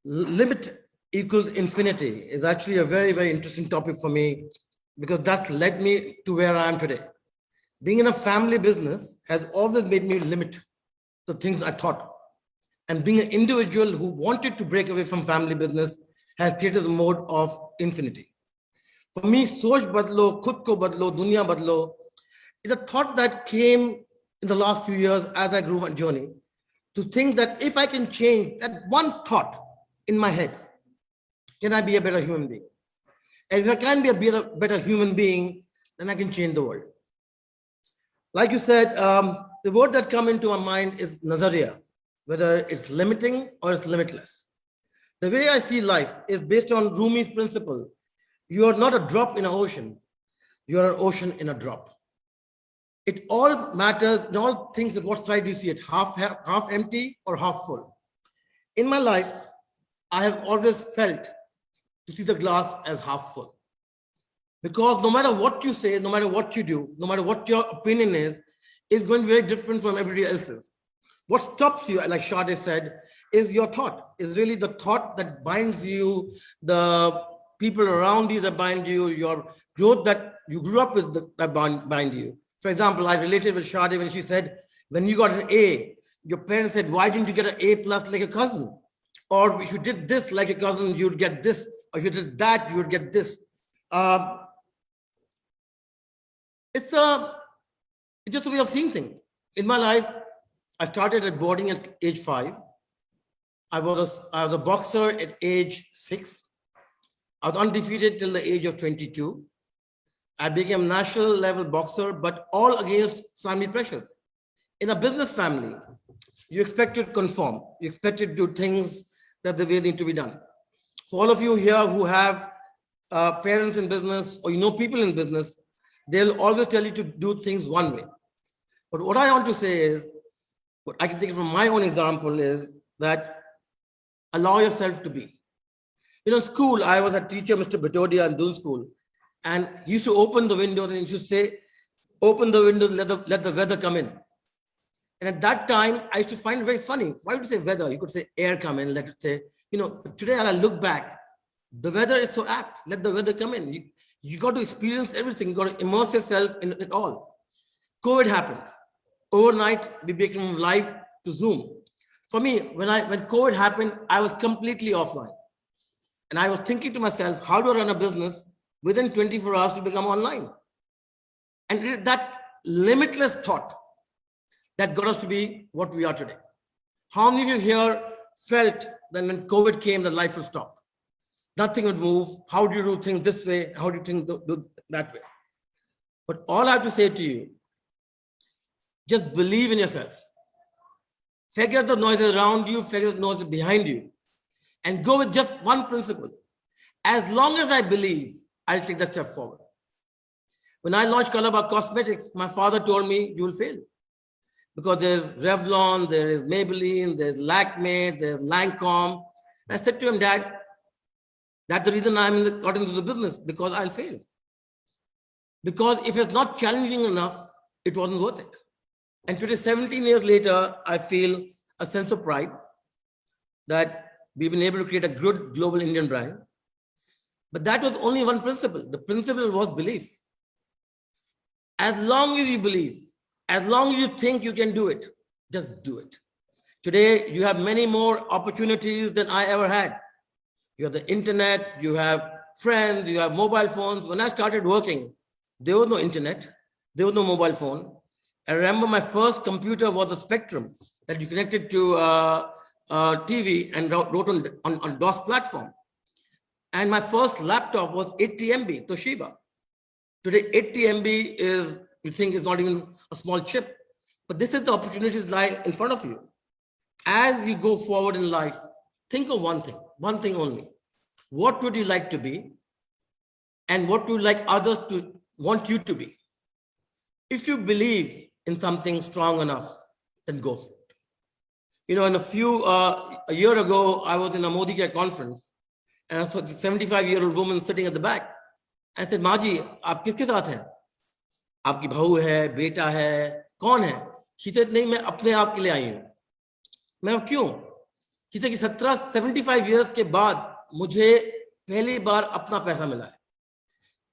limit equals infinity is actually a very, very interesting topic for me because that's led me to where I am today. Being in a family business has always made me limit the things I thought. And being an individual who wanted to break away from family business has created a mode of infinity. For me, soch badlo, khud ko badlo, dunya badlo is a thought that came in the last few years as I grew my journey to think that if I can change that one thought in my head, can I be a better human being? And if I can be a better human being, then I can change the world. Like you said, the word that come into my mind is nazariya, whether it's limiting or it's limitless. The way I see life is based on Rumi's principle. You are not a drop in an ocean. You are an ocean in a drop. It all matters, it all things that what side you see it, half empty or half full. In my life, I have always felt to see the glass as half full. Because no matter what you say, no matter what you do, no matter what your opinion is, it's going to be very different from everybody else's. What stops you, like Sade said, is your thought. Is really the thought that binds you, the people around you that bind you, your growth that you grew up with that bind you. For example, I related with Sade when she said, when you got an A, your parents said, why didn't you get an A plus like a cousin? Or if you did this like a cousin, you'd get this. Or if you did that, you would get this. It's just a way of seeing things. In my life, I started at boarding at age 5. I was a boxer at age 6. I was undefeated till the age of 22. I became national level boxer, but all against family pressures. In a business family, you expect to conform. You expect to do things that the way need to be done. For all of you here who have parents in business or you know people in business, they'll always tell you to do things one way. But what I want to say is, what I can think from my own example is that allow yourself to be. You know, in school, I was a teacher, Mr. Batodia in Doon School, and he used to open the windows and he used to say, open the windows, let the weather come in. And at that time, I used to find it very funny. Why would you say weather? You could say air come in, let it say, you know, today I look back, the weather is so apt, let the weather come in. You got to experience everything. You got to immerse yourself in it all. COVID happened. Overnight, we became from live to Zoom. For me, when COVID happened, I was completely offline. And I was thinking to myself, how do I run a business within 24 hours to become online? And it is that limitless thought that got us to be what we are today. How many of you here felt that when COVID came, that life would stop? Nothing would move. How do you do things this way? How do you think do that way? But all I have to say to you, just believe in yourself. Figure the noises around you, figure the noises behind you, and go with just one principle. As long as I believe, I'll take that step forward. When I launched Colorbar Cosmetics, my father told me, you will fail. Because there's Revlon, there is Maybelline, there's Lakme, there's Lancome. And I said to him, Dad, that's the reason I'm got into the business, because I'll fail. Because if it's not challenging enough, it wasn't worth it. And today, 17 years later, I feel a sense of pride that we've been able to create a good global Indian brand. But that was only one principle. The principle was belief. As long as you believe, as long as you think you can do it, just do it. Today, you have many more opportunities than I ever had. You have the internet, you have friends, you have mobile phones. When I started working, there was no internet, there was no mobile phone. I remember my first computer was a Spectrum that you connected to TV and wrote on DOS platform. And my first laptop was 80 MB, Toshiba. Today, 80 MB is, you think, is not even a small chip. But this is the opportunities lie in front of you. As you go forward in life, think of one thing only. What would you like to be? And what would you like others to want you to be? If you believe in something strong enough, then go for it. You know, a year ago, I was in a Modi Care conference, and I saw a 75-year-old woman sitting at the back. I said, "Maa ji, aap kiske saath hain? Aapki bahu hai, beta hai, kaun hai?" She said, "Nahi, main apne aap ke liye aayi hu." Main, "Kyun?" कि 75 years के बाद मुझे पहली बार अपना पैसा मिला है.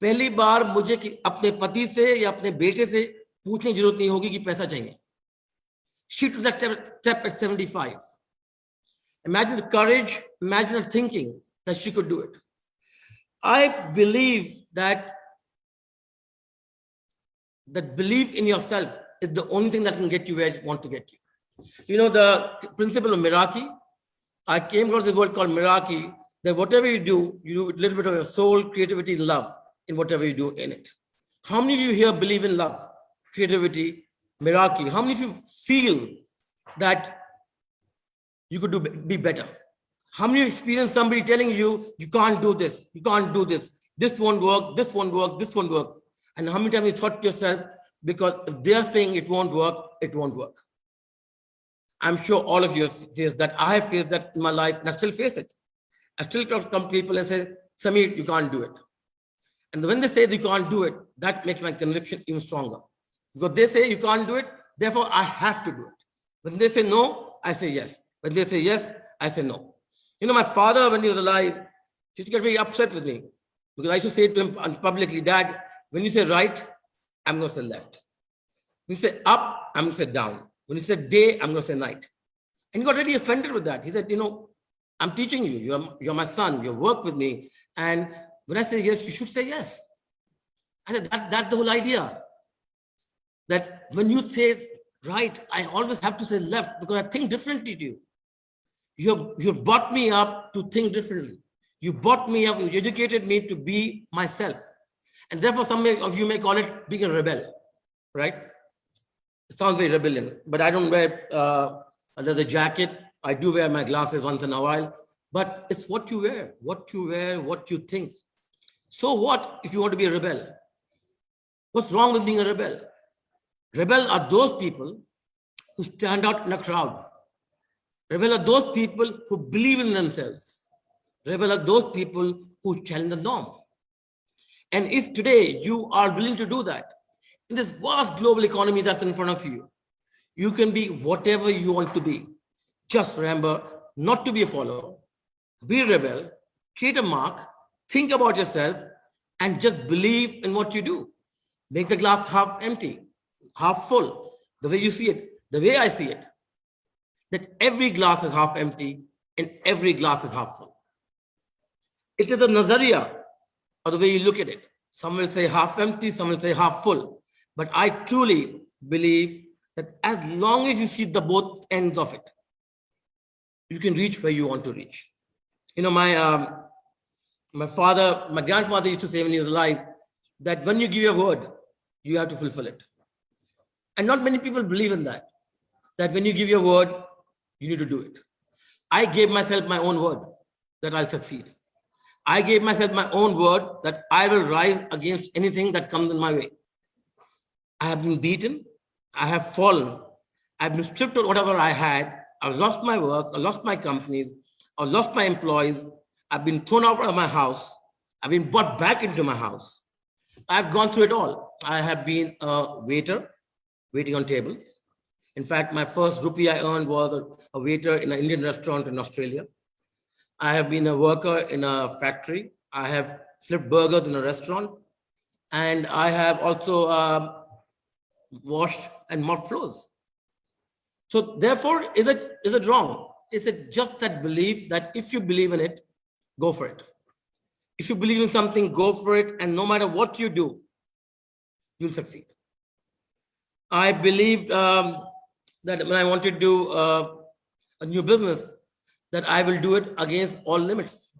पहली बार मुझे अपने पति से या अपने बेटे से पूछने की जरूरत नहीं होगी कि पैसा चाहिए. She took that step at 75. Imagine the courage, imagine the thinking that she could do it. I believe that belief in yourself is the only thing that can get you where you want to get you. You know, the principle of Miraki, I came across this word called Miraki, that whatever you do with a little bit of your soul, creativity, love in whatever you do in it. How many of you here believe in love, creativity, Miraki? How many of you feel that you could be better? How many of you experience somebody telling you, you can't do this, you can't do this, this won't work, this won't work, this won't work? And how many times you thought to yourself, because if they're saying it won't work, it won't work. I'm sure all of you have faced that. I have faced that in my life and I still face it. I still come to people and say, Samir, you can't do it. And when they say you can't do it, that makes my conviction even stronger. Because they say you can't do it, therefore I have to do it. When they say no, I say yes. When they say yes, I say no. You know, my father, when he was alive, he used to get very upset with me. Because I used to say to him publicly, Dad, when you say right, I'm going to say left. When you say up, I'm going to say down. When you say day, I'm going to say night. And he got really offended with that. He said, you know, I'm teaching you. You're my son. You work with me. And when I say yes, you should say yes. I said, that's the whole idea. That when you say right, I always have to say left because I think differently to you. You brought me up to think differently. You brought me up, you educated me to be myself. And therefore, some of you may call it being a rebel, right? It sounds very rebellion, but I don't wear a leather jacket. I do wear my glasses once in a while, but it's what you wear, what you think. So what if you want to be a rebel? What's wrong with being a rebel? Rebel are those people who stand out in a crowd. Rebel are those people who believe in themselves. Rebel are those people who challenge the norm. And if today you are willing to do that, in this vast global economy that's in front of you, you can be whatever you want to be. Just remember not to be a follower, be a rebel, create a mark, think about yourself, and just believe in what you do. Make the glass half empty, half full, the way you see it, the way I see it. That every glass is half empty and every glass is half full. It is a nazariya, or the way you look at it. Some will say half empty, some will say half full. But I truly believe that as long as you see the both ends of it, you can reach where you want to reach. You know, my grandfather used to say when he was alive, that when you give your word, you have to fulfill it. And not many people believe in that when you give your word, you need to do it. I gave myself my own word that I'll succeed. I gave myself my own word that I will rise against anything that comes in my way. I have been beaten. I have fallen. I've been stripped of whatever I had. I've lost my work. I lost my companies. I've lost my employees. I've been thrown out of my house. I've been brought back into my house. I've gone through it all. I have been a waiter, waiting on tables. In fact, my first rupee I earned was a waiter in an Indian restaurant in Australia. I have been a worker in a factory. I have flipped burgers in a restaurant. And I have also washed and mopped floors. So therefore, is it wrong? Is it just that belief that if you believe in it, go for it? If you believe in something, go for it. And no matter what you do, you'll succeed. I believed that when I wanted to do a new business, that I will do it against all limits.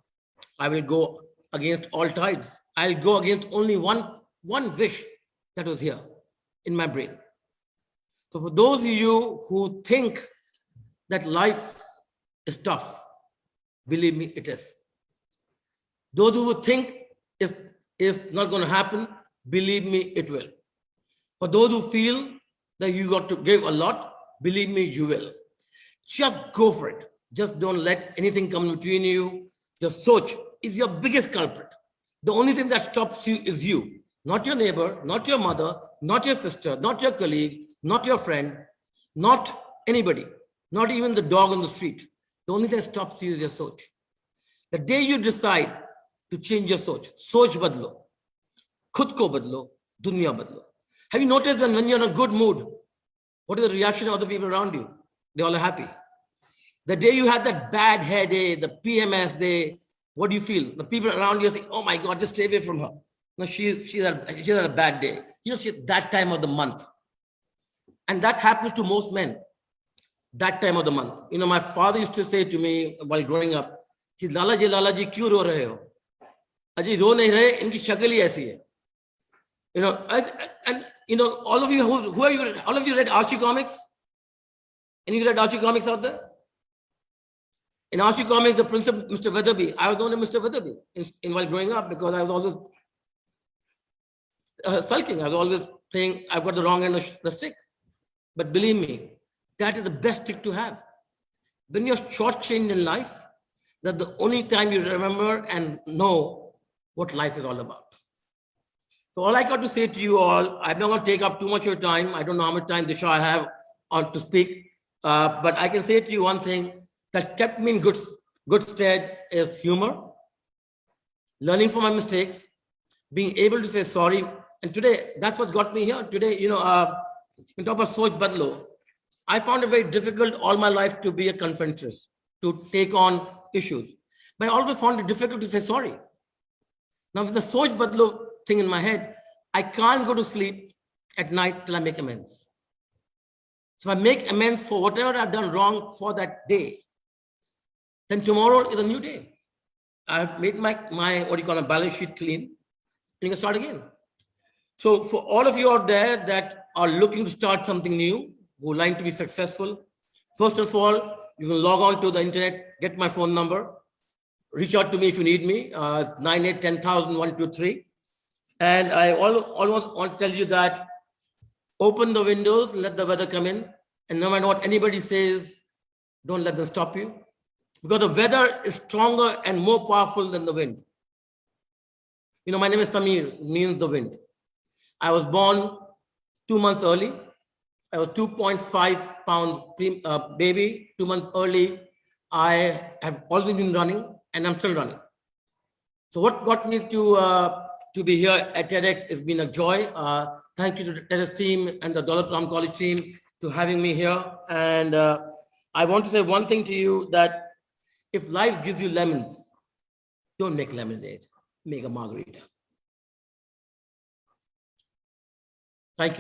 I will go against all tides. I'll go against only one wish that was here in my brain. So for those of you who think that life is tough, believe me, it is. Those who think is not going to happen, believe me, it will. For those who feel that you got to give a lot, believe me, you will. Just go for it. Just don't let anything come between you. Just search is your biggest culprit. The only thing that stops you is you, not your neighbor, not your mother, not your sister, not your colleague, not your friend, not anybody, not even the dog on the street. The only thing that stops you is your soch. The day you decide to change your soch badlo, khud ko badlo, dunya badlo. Have you noticed when you're in a good mood, what is the reaction of the people around you? They all are happy. The day you had that bad hair day, the PMS day, what do you feel? The people around you say, oh my God, just stay away from her. No, she's had a bad day. You know, she's that time of the month. And that happens to most men, that time of the month. You know, my father used to say to me while growing up, Lala ji, kyun ro rahe ho? Aji, ro nahi rahe, inki shakal hi aisi hai. You know, and you know, all of you, who are you? All of you read Archie comics? Any read Archie comics out there? In Archie comics, the Prince of Mr. Weatherby, I was known as Mr. Weatherby in while growing up because I was always sulking. I was always saying I've got the wrong end of the stick. But believe me, that is the best stick to have. When you're shortchanged in life, that's the only time you remember and know what life is all about. So all I got to say to you all, I'm not going to take up too much of your time. I don't know how much time, Disha, I have on to speak. But I can say to you one thing that kept me in good stead is humor, learning from my mistakes, being able to say sorry. And today, that's what got me here. Today, you know, in top of Soch Badlo, I found it very difficult all my life to be a confrontress, to take on issues. But I always found it difficult to say sorry. Now, with the Soch Badlo thing in my head, I can't go to sleep at night till I make amends. So if I make amends for whatever I've done wrong for that day, then tomorrow is a new day. I've made my what do you call a balance sheet clean, and you can start again. So for all of you out there that are looking to start something new, who like to be successful, first of all, you can log on to the internet, get my phone number, reach out to me if you need me, 9810,123. And I always want to tell you that open the windows, let the weather come in, and no matter what anybody says, don't let them stop you. Because the weather is stronger and more powerful than the wind. You know, my name is Samir, means the wind. I was born 2 months early. I was 2.5 pounds baby, 2 months early. I have always been running and I'm still running. So what got me to be here at Tedx has been a joy. Thank you to the Tedx team and the Dollar Plum College team to having me here. And I want to say one thing to you, that if life gives you lemons, don't make lemonade, make a margarita. Thank you.